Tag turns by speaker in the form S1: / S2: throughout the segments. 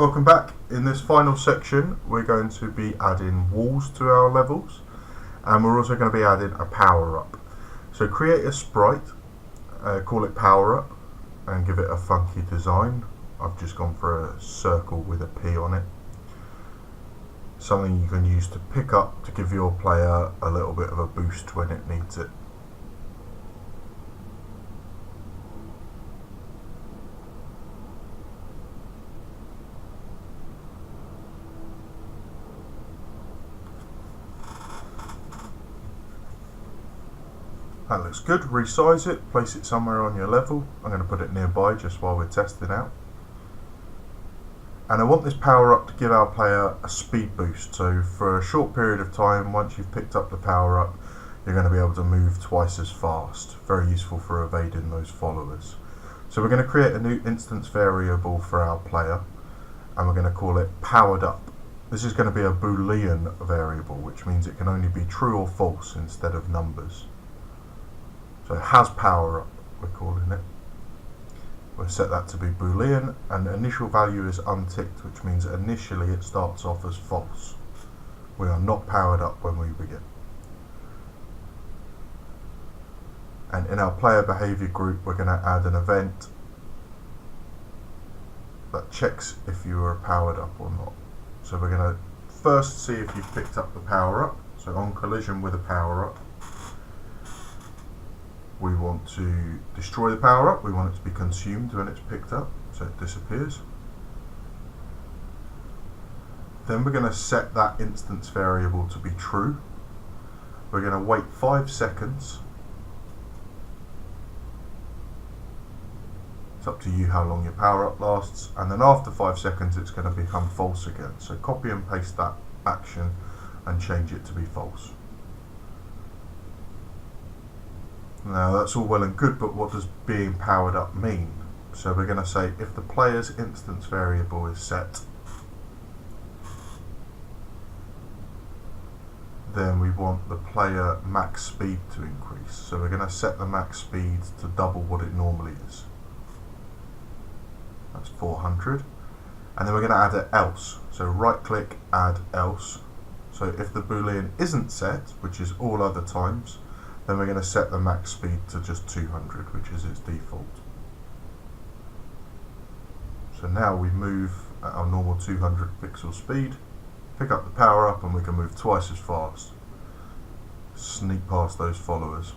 S1: Welcome back. In this final section we're going to be adding walls to our levels, and we're also going to be adding a power up. So create a sprite, call it power up, and give it a funky design. I've just gone for a circle with a P on it. Something you can use to pick up to give your player a little bit of a boost when it needs it. That looks good. Resize it, place it somewhere on your level. I'm going to put it nearby just while we're testing out. And I want this power up to give our player a speed boost. So for a short period of time, once you've picked up the power up, you're going to be able to move twice as fast. Very useful for evading those followers. So we're going to create a new instance variable for our player, and we're going to call it powered up. This is going to be a Boolean variable, which means it can only be true or false instead of numbers. So has power up, we're calling it. We'll set that to be Boolean, and the initial value is unticked, which means initially it starts off as false. We are not powered up when we begin. And in our player behavior group, we're going to add an event that checks if you are powered up or not. So we're going to first see if you've picked up the power up. So on collision with a power up, we want to destroy the power up. We want it to be consumed when it's picked up, so it disappears. Then we're going to set that instance variable to be true. We're going to wait 5 seconds. It's up to you how long your power up lasts, and then after 5 seconds it's going to become false again. So copy and paste that action and change it to be false. Now that's all well and good, but what does being powered up mean? So we're going to say if the player's instance variable is set, then we want the player max speed to increase. So we're going to set the max speed to double what it normally is. That's 400. And then we're going to add an else. So right click, add else. So if the Boolean isn't set, which is all other times, then we're going to set the max speed to just 200, which is its default. So now we move at our normal 200 pixel speed, pick up the power up, and we can move twice as fast. Sneak past those followers.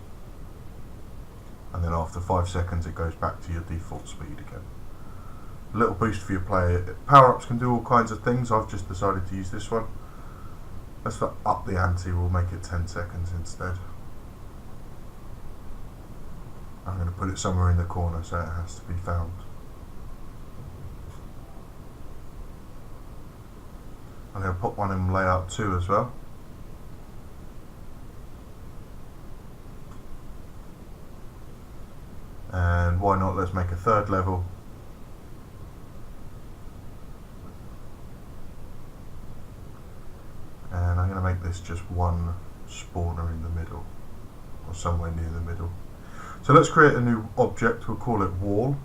S1: And then after 5 seconds it goes back to your default speed again. A little boost for your player. Power-ups can do all kinds of things. I've just decided to use this one. Let's up the ante, we'll make it 10 seconds instead. I'm going to put it somewhere in the corner so it has to be found. I'm going to put one in layout 2 as well. And why not, let's make a third level. And I'm going to make this just one spawner in the middle, or somewhere near the middle. So let's create a new object, we'll call it wall,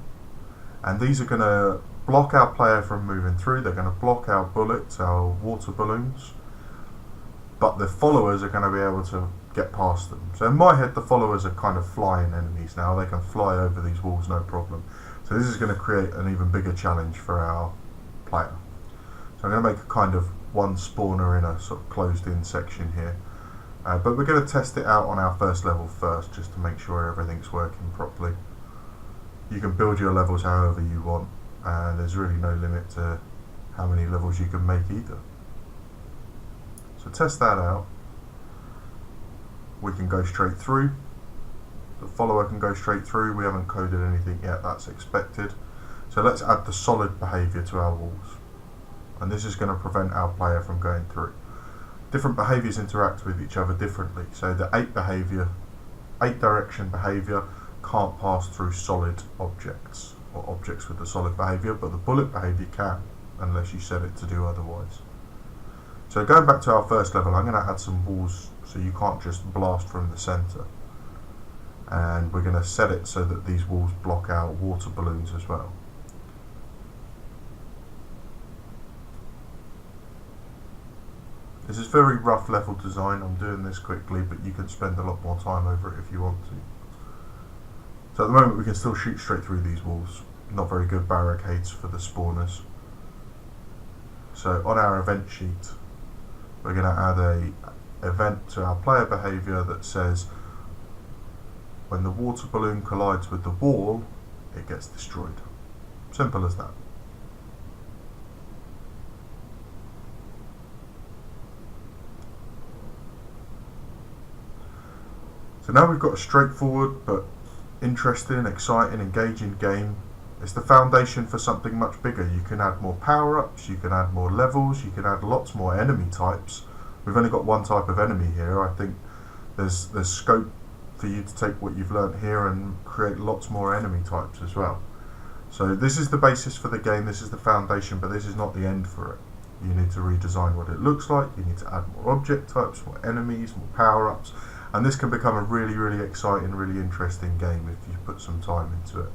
S1: and these are going to block our player from moving through. They're going to block our bullets, our water balloons, but the followers are going to be able to get past them. So in my head the followers are kind of flying enemies now, they can fly over these walls no problem. So this is going to create an even bigger challenge for our player. So I'm going to make a kind of one spawner in a sort of closed in section here. But we're going to test it out on our first level first, just to make sure everything's working properly. You can build your levels however you want, and there's really no limit to how many levels you can make either. So test that out. We can go straight through. The follower can go straight through. We haven't coded anything yet, that's expected. So let's add the solid behavior to our walls. And this is going to prevent our player from going through. Different behaviors interact with each other differently. So the 8 direction behavior can't pass through solid objects, or objects with the solid behavior, but the bullet behavior can, unless you set it to do otherwise. So going back to our first level, I'm going to add some walls so you can't just blast from the center. And we're going to set it so that these walls block out water balloons as well. This is very rough level design. I'm doing this quickly, but you can spend a lot more time over it if you want to. So at the moment we can still shoot straight through these walls. Not very good barricades for the spawners. So on our event sheet, we're going to add a event to our player behavior that says when the water balloon collides with the wall, it gets destroyed. Simple as that. So now we've got a straightforward but interesting, exciting, engaging game. It's the foundation for something much bigger. You can add more power-ups, you can add more levels, you can add lots more enemy types. We've only got one type of enemy here. I think there's scope for you to take what you've learnt here and create lots more enemy types as well. So this is the basis for the game, this is the foundation, but this is not the end for it. You need to redesign what it looks like, you need to add more object types, more enemies, more power-ups, and this can become a really, really exciting, really interesting game if you put some time into it.